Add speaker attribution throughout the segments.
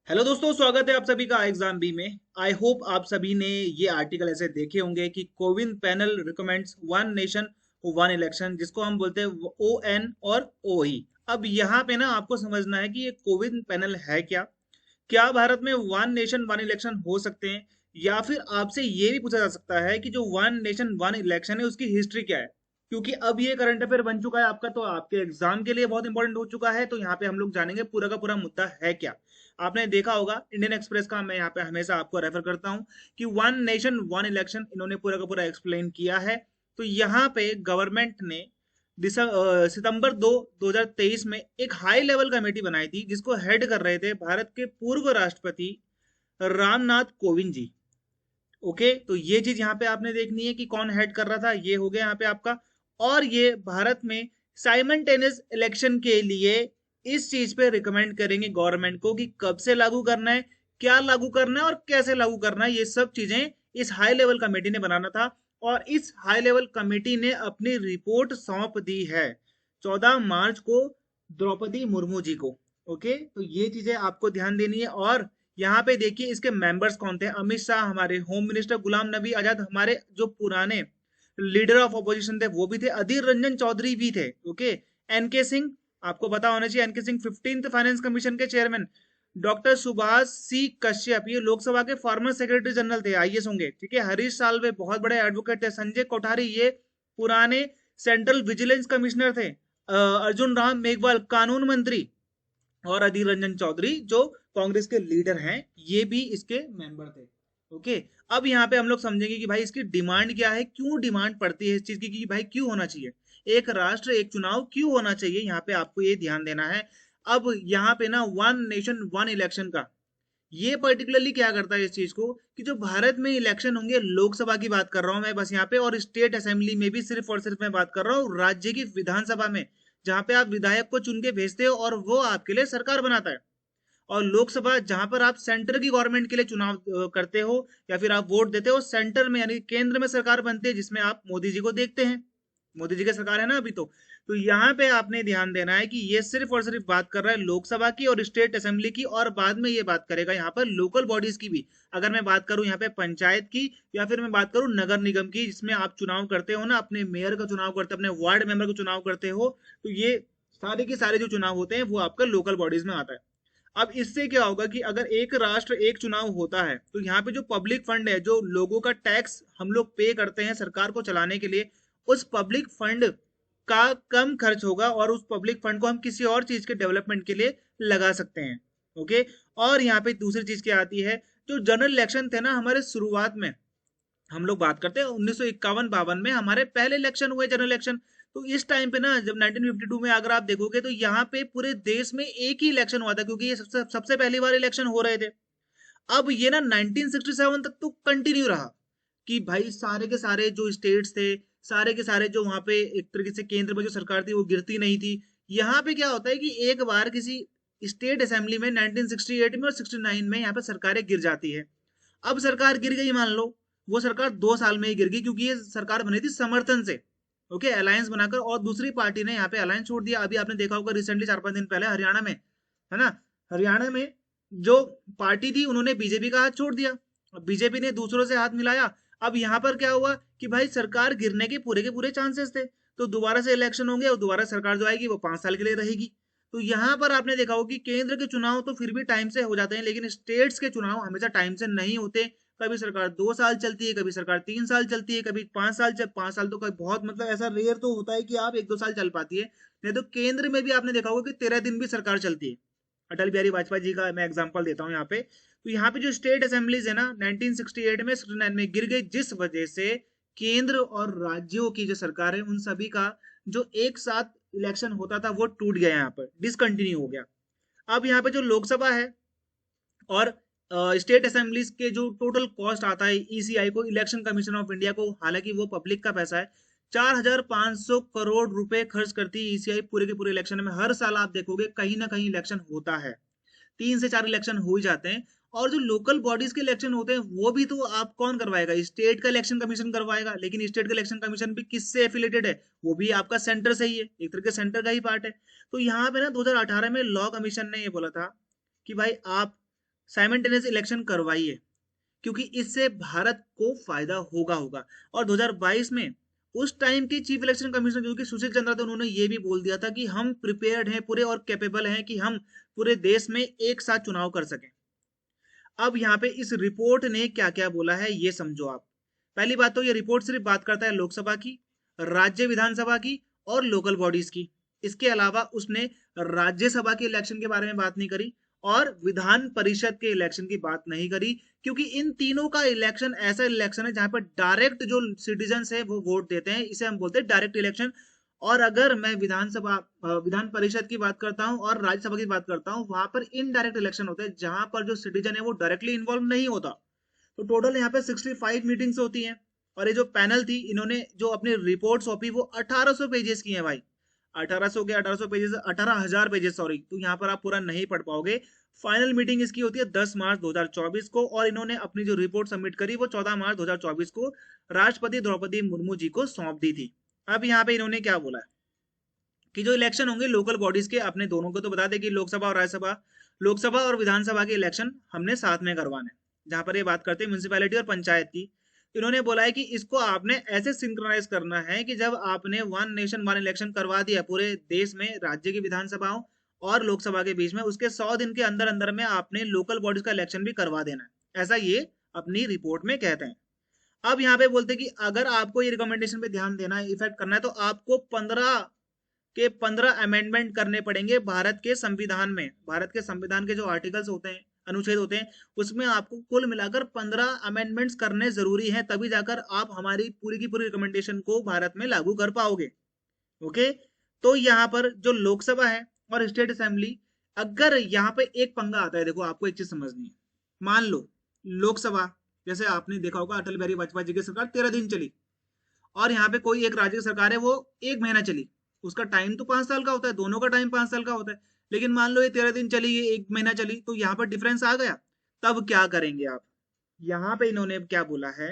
Speaker 1: Hello दोस्तों, स्वागत है आप सभी का एग्जाम बी में। आई होप आप सभी ने ये आर्टिकल ऐसे देखे होंगे कि CoWIN panel recommends one nation one election, जिसको हम बोलते हैं ओ एन और ओ ई। अब यहाँ पे ना आपको समझना है कि ये कोविन पैनल है क्या। क्या भारत में वन नेशन वन इलेक्शन हो सकते हैं, या फिर आपसे ये भी पूछा जा सकता है कि जो वन नेशन वन इलेक्शन है उसकी हिस्ट्री क्या है। क्योंकि अब ये करंट अफेयर बन चुका है आपका, तो आपके एग्जाम के लिए बहुत इंपॉर्टेंट हो चुका है। तो यहाँ पे हम लोग जानेंगे पूरा का पूरा मुद्दा है क्या। आपने देखा होगा इंडियन एक्सप्रेस का, मैं यहाँ पे हमेशा आपको रेफर करता हूँ कि वन नेशन वन इलेक्शन इन्होंने पूरा का पूरा एक्सप्लेन किया है। तो यहाँ पे गवर्नमेंट ने सितंबर 2023 में एक हाई लेवल कमेटी बनाई थी, जिसको हेड कर रहे थे भारत के पूर्व राष्ट्रपति रामनाथ कोविंद जी। ओके, तो ये चीज यहाँ पे आपने देखनी है कि कौन हेड कर रहा था। ये हो गया यहाँ पे आपका। और ये भारत में साइमल्टेनियस इलेक्शन के लिए इस चीज पे रिकमेंड करेंगे गवर्नमेंट को कि कब से लागू करना है, क्या लागू करना है और कैसे लागू करना है। ये सब चीजें इस हाई लेवल कमेटी ने बनाना था। और इस हाई लेवल कमेटी ने अपनी रिपोर्ट सौंप दी है 14 मार्च को द्रौपदी मुर्मू जी को। ओके, तो ये चीजें आपको ध्यान देनी है। और यहाँ पे देखिए इसके मेंबर्स कौन थे। अमित शाह हमारे होम मिनिस्टर, गुलाम नबी आजाद हमारे जो पुराने लीडर ऑफ अपोजिशन थे वो भी थे, अधीर रंजन चौधरी भी थे। ओके, एनके सिंह, आपको पता होना चाहिए N K Singh 15th finance commission के chairman. Doctor Subhash C Kashyap, ये लोकसभा के फॉर्मर सेक्रेटरी जनरल थे, आईएएस होंगे। ठीक है, हरीश साल्वे बहुत बड़े एडवोकेट थे। संजय कोठारी, ये पुराने सेंट्रल विजिलेंस कमिश्नर थे। अर्जुन राम मेघवाल, कानून मंत्री। और अधीर रंजन चौधरी जो कांग्रेस के लीडर हैं, ये भी इसके मेंबर थे। ओके, अब यहाँ पे हम लोग समझेंगे कि भाई इसकी डिमांड क्या है, क्यों डिमांड पड़ती है इस चीज की कि भाई क्यों होना चाहिए एक राष्ट्र एक चुनाव, क्यों होना चाहिए। यहाँ पे आपको ये ध्यान देना है। अब यहाँ पे ना वन नेशन वन इलेक्शन का ये पर्टिकुलरली क्या करता है इस चीज को कि जो भारत में इलेक्शन होंगे, लोकसभा की बात कर रहा हूं मैं बस यहाँ पे, और स्टेट असेंबली में भी सिर्फ और सिर्फ मैं बात कर रहा हूँ राज्य की विधानसभा में, जहां पे आप विधायक को चुन के भेजते हो और वो आपके लिए सरकार बनाता है। और लोकसभा जहां पर आप सेंटर की गवर्नमेंट के लिए चुनाव करते हो या फिर आप वोट देते हो, सेंटर में यानी केंद्र में सरकार बनती है, जिसमें आप मोदी जी को देखते हैं। मोदी जी की सरकार है ना अभी तो यहाँ पे आपने ध्यान देना है कि ये सिर्फ और सिर्फ बात कर रहा है लोकसभा की और स्टेट असेंबली की, और बाद में ये बात करेगा यहाँ पर लोकल बॉडीज की भी। अगर मैं बात करूं यहाँ पे पंचायत की, या फिर मैं बात करूं नगर निगम की, जिसमें आप चुनाव करते हो ना, अपने मेयर का चुनाव करते हो, अपने वार्ड मेंबर का चुनाव करते हो, तो ये सारे के सारे जो चुनाव होते हैं वो आपका लोकल बॉडीज में आता है। अब इससे क्या होगा कि अगर एक राष्ट्र एक चुनाव होता है, तो यहाँ पे जो पब्लिक फंड है, जो लोगों का टैक्स हम लोग पे करते हैं सरकार को चलाने के लिए, उस पब्लिक फंड का कम खर्च होगा और उस पब्लिक फंड को हम किसी और चीज के डेवलपमेंट के लिए लगा सकते हैं। ओके, और यहाँ पे दूसरी चीज क्या आती है, जो जनरल इलेक्शन थे ना हमारे शुरुआत में, हम लोग बात करते हैं 1951-52 में हमारे पहले इलेक्शन हुए जनरल इलेक्शन। तो इस टाइम पे ना जब 1952 में अगर आप देखोगे तो यहाँ पे पूरे देश में एक ही इलेक्शन हुआ था, क्योंकि ये सबसे सबसे पहली बार इलेक्शन हो रहे थे। अब ये ना 1967 तक तो कंटिन्यू रहा कि भाई सारे के सारे जो स्टेट्स थे, सारे के सारे जो वहां पे एक तरीके से केंद्र में जो सरकार थी वो गिरती नहीं थी। यहाँ पे क्या होता है कि एक बार किसी स्टेट असेंबली में 1968 में और 69 में यहाँ पे सरकारें गिर जाती है। अब सरकार गिर गई मान लो, वो सरकार 2 साल में ही गिर गई, क्योंकि ये सरकार बनी थी समर्थन से। ओके, अलायंस बनाकर, और दूसरी पार्टी ने यहाँ पे अलायंस छोड़ दिया। अभी आपने देखा होगा रिसेंटली 4-5 दिन पहले हरियाणा में, है ना, हरियाणा में जो पार्टी थी उन्होंने बीजेपी का हाथ छोड़ दिया, बीजेपी ने दूसरों से हाथ मिलाया। अब यहाँ पर क्या हुआ कि भाई सरकार गिरने के पूरे चांसेस थे, तो दोबारा से इलेक्शन होंगे और दोबारा सरकार जो आएगी वो 5 साल के लिए रहेगी। तो यहाँ पर आपने देखा होगा कि केंद्र के चुनाव तो फिर भी टाइम से हो जाते हैं, लेकिन स्टेट्स के चुनाव हमेशा टाइम से नहीं होते। कभी सरकार 2 साल चलती है, कभी सरकार 3 साल चलती है, कभी 5 साल, जब 5 साल तो कभी बहुत मतलब ऐसा रेयर तो होता है कि आप 1-2 साल चल पाती है। नहीं तो केंद्र में भी आपने देखा होगा कि 13 दिन भी सरकार चलती है। अटल बिहारी वाजपेयी जी का मैं एग्जांपल देता हूँ यहाँ पे। तो यहाँ पे जो स्टेट असेंबलीज है ना 1968 में 69 में गिर गई, जिस वजह से केंद्र और राज्यों की जो सरकार है उन सभी का जो एक साथ इलेक्शन होता था वो टूट गया, यहाँ पर डिसकंटिन्यू हो गया। अब यहाँ पे जो लोकसभा है और स्टेट असेंबलीज के जो टोटल कॉस्ट आता है ईसीआई को, इलेक्शन कमीशन ऑफ इंडिया को, हालांकि वो पब्लिक का पैसा है, 4,500 करोड़ रुपए खर्च करती है ईसीआई पूरे के पूरे इलेक्शन में। हर साल आप देखोगे कहीं ना कहीं इलेक्शन होता है, 3 से 4 इलेक्शन हो ही जाते हैं। और जो लोकल बॉडीज के इलेक्शन होते हैं वो भी तो आप कौन करवाएगा, स्टेट का इलेक्शन कमीशन करवाएगा। लेकिन स्टेट का इलेक्शन कमीशन भी किससे एफिलेटेड है, वो भी आपका सेंटर से ही है, एक तरीके सेंटर का ही पार्ट है। तो यहाँ पे ना 2018 में लॉ कमीशन ने ये बोला था कि भाई आप साइमल्टेनियस इलेक्शन करवाइए, क्योंकि इससे भारत को फायदा होगा। और 2022 में उस टाइम के चीफ इलेक्शन कमिश्नर जो कि सुशील चंद्रा थे, उन्होंने ये भी बोल दिया था कि हम प्रिपेयर्ड हैं पूरे और कैपेबल हैं कि हम पूरे देश में एक साथ चुनाव कर सकें। अब यहाँ पे इस रिपोर्ट ने क्या क्या बोला है ये समझो आप। पहली बात तो ये रिपोर्ट सिर्फ बात करता है लोकसभा की, राज्य विधानसभा की और लोकल बॉडीज की। इसके अलावा उसने राज्यसभा के इलेक्शन के बारे में बात नहीं करी और विधान परिषद के इलेक्शन की बात नहीं करी, क्योंकि इन तीनों का इलेक्शन ऐसा इलेक्शन है जहां पर डायरेक्ट जो सिटीजन है वो वोट देते हैं, इसे हम बोलते हैं डायरेक्ट इलेक्शन। और अगर मैं विधान परिषद की बात करता हूं और राज्यसभा की बात करता हूं, वहां पर इनडायरेक्ट इलेक्शन होते हैं जहां पर जो सिटीजन है वो डायरेक्टली इन्वॉल्व नहीं होता। तो टोटल यहाँ पे 65 मीटिंग्स होती हैं। और ये जो पैनल थी, इन्होंने जो अपनी रिपोर्ट सौंपी वो 1800 पेजेस की है भाई। 1800 पेजेस, 18,000 पेजेस सॉरी, तो यहाँ पर आप पूरा नहीं पढ़ पाओगे। फाइनल मीटिंग इसकी होती है 10 मार्च 2024 को, और इन्होंने अपनी जो रिपोर्ट सबमिट करी वो 14 मार्च 2024 को राष्ट्रपति द्रौपदी मुर्मू जी को सौंप दी थी। अब यहाँ पे इन्होंने क्या बोला कि जो इलेक्शन होंगे लोकल बॉडीज के, अपने दोनों को तो बता दें कि लोकसभा और राज्यसभा, लोकसभा और विधानसभा के इलेक्शन हमने साथ में करवाने, जहां पर ये बात करते हैं म्यूनिसिपैलिटी और पंचायत की। इन्होंने बोला है कि इसको आपने ऐसे सिंक्रोनाइज करना है कि जब आपने वन नेशन वन इलेक्शन करवा दिया पूरे देश में, राज्य की विधानसभाओं और लोकसभा के बीच में, उसके 100 दिन के अंदर अंदर में आपने लोकल बॉडीज का इलेक्शन भी करवा देना है, ऐसा ये अपनी रिपोर्ट में कहते हैं। अब यहाँ पे बोलते हैं कि अगर आपको ये रिकमेंडेशन पे ध्यान देना है, इफेक्ट करना है, तो आपको 15 अमेंडमेंट करने पड़ेंगे भारत के संविधान में। भारत के संविधान के जो आर्टिकल्स होते हैं, अनुच्छेद होते हैं, उसमें आपको कुल मिलाकर 15 अमेंडमेंट्स करने जरूरी हैं, तभी जाकर आप हमारी पूरी की पूरी रिकमेंडेशन को भारत में लागू कर पाओगे। ओके, तो यहाँ पर जो लोकसभा है और स्टेट असेंबली, अगर यहाँ पे एक पंगा आता है, देखो आपको एक चीज समझनी है। मान लो लोकसभा, जैसे आपने देखा होगा अटल बिहारी वाजपेयी जी की सरकार 13 दिन चली, और यहाँ पे कोई एक राज्य की सरकार है वो 1 महीना चली। उसका टाइम तो 5 साल का होता है, दोनों का टाइम 5 साल का होता है। लेकिन मान लो ये 13 दिन चली, ये 1 महीना चली, तो यहाँ पर डिफरेंस आ गया। तब क्या करेंगे आप? यहाँ पे इन्होंने क्या बोला है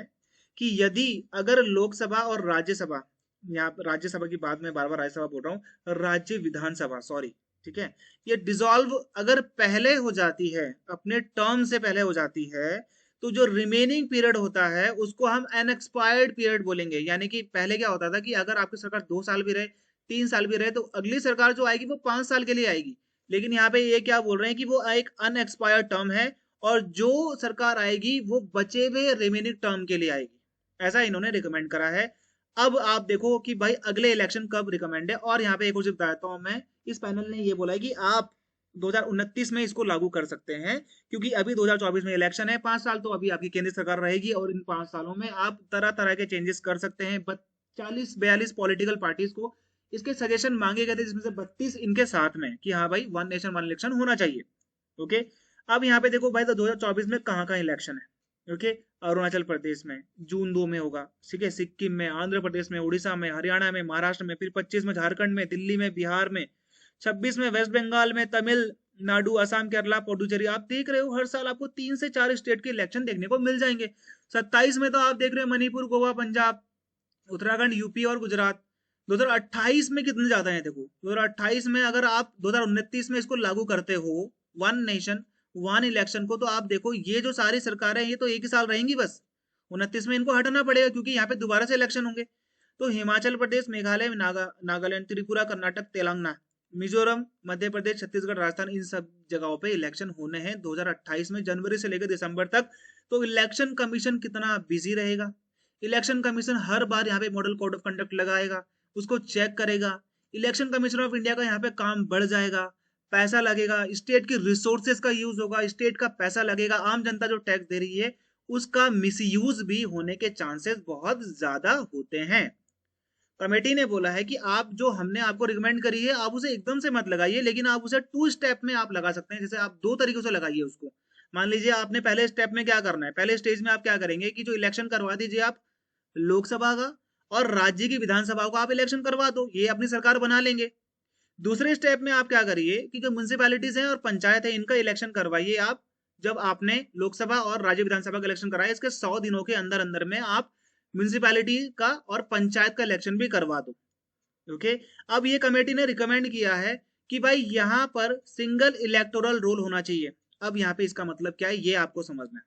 Speaker 1: कि यदि अगर लोकसभा और राज्यसभा, यहाँ राज्यसभा की बात में बार बार राज्यसभा बोल रहा हूँ, राज्य विधानसभा सॉरी, ठीक है, ये डिसॉल्व अगर पहले हो जाती है, अपने टर्म से पहले हो जाती है, तो जो रिमेनिंग पीरियड होता है उसको हम अनएक्सपायर्ड पीरियड बोलेंगे। यानी कि पहले क्या होता था कि अगर आपकी सरकार 2 साल भी रहे, 3 साल भी रहे, तो अगली सरकार जो आएगी वो 5 साल के लिए आएगी। लेकिन यहाँ पे ये क्या बोल रहे हैं कि वो एक अनएक्सपायर्ड टर्म है, और जो सरकार आएगी वो बचे हुए रिमेनिंग टर्म के लिए आएगी, ऐसा इन्होंने रिकमेंड करा है। अब आप देखो कि भाई अगले इलेक्शन कब रिकमेंड है। और यहाँ पे एक और चीज बताता हूँ मैं, इस पैनल ने ये बोला है कि आप 2029 में इसको लागू कर सकते हैं, क्योंकि अभी 2024 में इलेक्शन है, 5 साल तो अभी आपकी केंद्र सरकार रहेगी, और इन 5 सालों में आप तरह तरह के चेंजेस कर सकते हैं। 40-42 पॉलिटिकल पार्टीज को इसके सजेशन मांगे गए थे, जिसमें से 32 इनके साथ में कि हाँ भाई वन नेशन वन इलेक्शन होना चाहिए। ओके, अब यहाँ पे देखो भाई, तो 2024 में कहाँ कहाँ इलेक्शन है। ओके, अरुणाचल प्रदेश में जून 2 में होगा, ठीक है, सिक्किम में, आंध्र प्रदेश में, उड़ीसा में, हरियाणा में, महाराष्ट्र में, फिर 25 में झारखंड में, दिल्ली में, बिहार में, 26 में वेस्ट बंगाल में, तमिलनाडु, असम, केरला, पुडुचेरी। आप देख रहे हो हर साल आपको 3 से 4 स्टेट के इलेक्शन देखने को मिल जाएंगे। 27 में तो आप देख रहे हो मणिपुर, गोवा, पंजाब, उत्तराखंड, यूपी और गुजरात। 2028 में कितने ज्यादा हैं देखो। 2028 में अगर आप 2029 में इसको लागू करते हो वन नेशन वन इलेक्शन को, तो आप देखो ये जो सारी सरकारें ये तो एक ही साल रहेंगी बस। 29 में इनको हटाना पड़ेगा, क्योंकि यहाँ पे दोबारा से इलेक्शन होंगे। तो हिमाचल प्रदेश, मेघालय, नागालैंड, त्रिपुरा, कर्नाटक, तेलंगाना, मिजोरम, मध्य प्रदेश, छत्तीसगढ़, राजस्थान, इन सब जगहों पे इलेक्शन होने हैं 2028 में, जनवरी से लेकर दिसंबर तक। तो इलेक्शन कमीशन कितना बिजी रहेगा। इलेक्शन कमीशन हर बार यहाँ पे मॉडल कोड ऑफ कंडक्ट लगाएगा, उसको चेक करेगा। इलेक्शन कमीशन ऑफ इंडिया का यहाँ पे काम बढ़ जाएगा, पैसा लगेगा, स्टेट की रिसोर्सेज का यूज होगा, स्टेट का पैसा लगेगा, आम जनता जो टैक्स दे रही है उसका मिसयूज भी होने के चांसेस बहुत ज्यादा होते हैं। कमेटी ने बोला है कि आप जो हमने आपको रिकमेंड करी है, आप उसे एकदम से मत लगाइए, लेकिन आप उसे 2 स्टेप में आप लगा सकते हैं। जैसे आप 2 तरीकों से लगाइए उसको। मान लीजिए आपने पहले स्टेप में क्या करना है, पहले स्टेज में आप क्या करेंगे कि जो इलेक्शन करवा दीजिए आप लोकसभा का, और राज्य की विधानसभा को आप इलेक्शन करवा दो, ये अपनी सरकार बना लेंगे। दूसरे स्टेप में आप क्या करिए कि जो म्यूनिसिपैलिटीज हैं और पंचायत है, इनका इलेक्शन करवाइए आप। जब आपने लोकसभा और राज्य विधानसभा का इलेक्शन कराया, इसके 100 दिनों के अंदर अंदर में आप म्यूनिसिपैलिटी का और पंचायत का इलेक्शन भी करवा दो। ओके, अब ये कमेटी ने रिकमेंड किया है कि भाई यहाँ पर सिंगल इलेक्टोरल रोल होना चाहिए। अब यहाँ पे इसका मतलब क्या है ये आपको समझना है।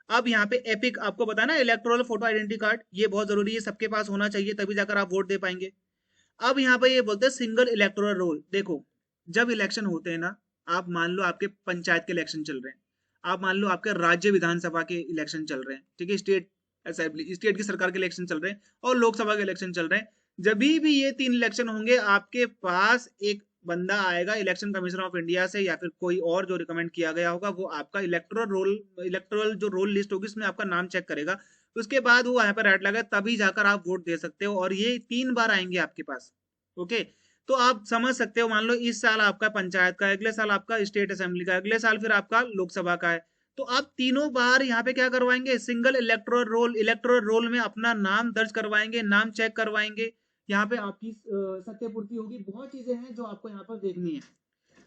Speaker 1: अब यहाँ पे एपिक आपको पता है ना, इलेक्टोरल फोटो आइडेंटिटी कार्ड, ये बहुत जरूरी है, सबके पास होना चाहिए, तभी जाकर आप वोट दे पाएंगे। अब यहाँ पे ये बोलते हैं सिंगल इलेक्टोरल रोल। देखो, जब इलेक्शन होते हैं ना, आप मान लो आपके पंचायत के इलेक्शन चल रहे हैं, आप मान लो आपके राज्य विधानसभा के इलेक्शन चल रहे हैं, ठीक है, स्टेट असेंबली, स्टेट की सरकार के इलेक्शन चल रहे हैं, और लोकसभा के इलेक्शन चल रहे हैं। जब भी ये 3 इलेक्शन होंगे, आपके पास एक बंदा आएगा इलेक्शन कमीशन ऑफ इंडिया से, या फिर कोई और जो रिकमेंड किया गया होगा, वो आपका इलेक्टोरल जो रोल लिस्ट होगी उसमें आपका नाम चेक करेगा। उसके बाद वो यहाँ पर रेड लगा, तभी जाकर आप वोट दे सकते हो, और ये 3 बार आएंगे आपके पास। ओके, तो आप समझ सकते हो, मान लो इस साल आपका पंचायत का, अगले साल आपका स्टेट असेंबली का, अगले साल फिर आपका लोकसभा का है। तो आप तीनों बार यहाँ पे क्या करवाएंगे, सिंगल इलेक्टोरल रोल में अपना नाम दर्ज करवाएंगे, नाम चेक करवाएंगे। यहाँ पे आपकी सत्य पूर्ति होगी, बहुत चीजें हैं जो आपको यहाँ पर देखनी है।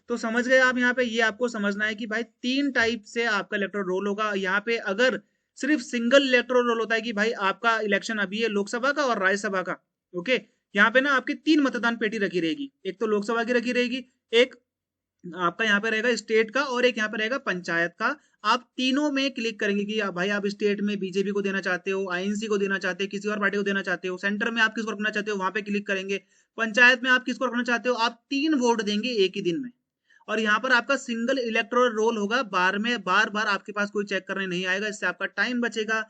Speaker 1: तो समझ गए आप, यहाँ पे ये आपको समझना है कि भाई 3 टाइप से आपका इलेक्टोरल रोल होगा। यहाँ पे अगर सिर्फ सिंगल इलेक्टोरल रोल होता है कि भाई आपका इलेक्शन अभी है लोकसभा का और राज्यसभा का, ओके, यहाँ पे ना आपकी 3 मतदान पेटी रखी रहेगी, एक तो लोकसभा की रखी रहेगी, एक आपका यहाँ पे रहेगा स्टेट का, और एक यहाँ पे रहेगा पंचायत का। आप तीनों में क्लिक करेंगे कि भाई आप स्टेट में बीजेपी को देना चाहते हो, आईएनसी को देना चाहते हो, किसी और पार्टी को देना चाहते हो, सेंटर में आप किसको रखना चाहते हो वहां पे क्लिक करेंगे, पंचायत में आप किसको रखना चाहते हो, आप 3 वोट देंगे एक ही दिन में। और यहाँ पर आपका सिंगल इलेक्टोरल रोल होगा, बार बार आपके पास कोई चेक करने नहीं आएगा, इससे आपका टाइम बचेगा।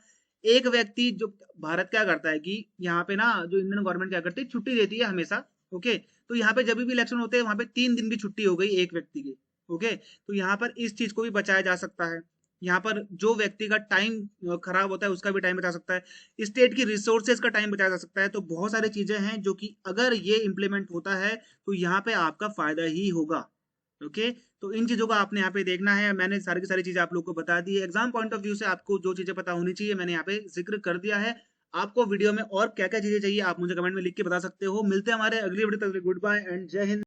Speaker 1: एक व्यक्ति जो, भारत क्या करता है कि यहाँ पे ना जो इंडियन गवर्नमेंट क्या करती है, छुट्टी देती है हमेशा। ओके, तो यहाँ पे जब भी इलेक्शन होते हैं वहां पे 3 दिन की छुट्टी हो गई एक व्यक्ति की। ओके, तो यहाँ पर इस चीज को भी बचाया जा सकता है। यहाँ पर जो व्यक्ति का टाइम खराब होता है उसका भी टाइम बचा सकता है, स्टेट की रिसोर्सेज का टाइम बचाया जा सकता है। तो बहुत सारी चीजें हैं जो कि अगर ये इंप्लीमेंट होता है तो यहाँ पे आपका फायदा ही होगा। ओके, तो इन चीजों का आपने यहाँ पे देखना है। मैंने सारी की सारी चीजें आप लोग को बता दी है। एग्जाम पॉइंट ऑफ व्यू से आपको जो चीजें पता होनी चाहिए मैंने यहाँ पे जिक्र कर दिया है। आपको वीडियो में और क्या क्या चीजें चाहिए आप मुझे कमेंट में लिख के बता सकते हो। मिलते हैं हमारे अगली वीडियो तक, गुड बाय एंड जय हिंद।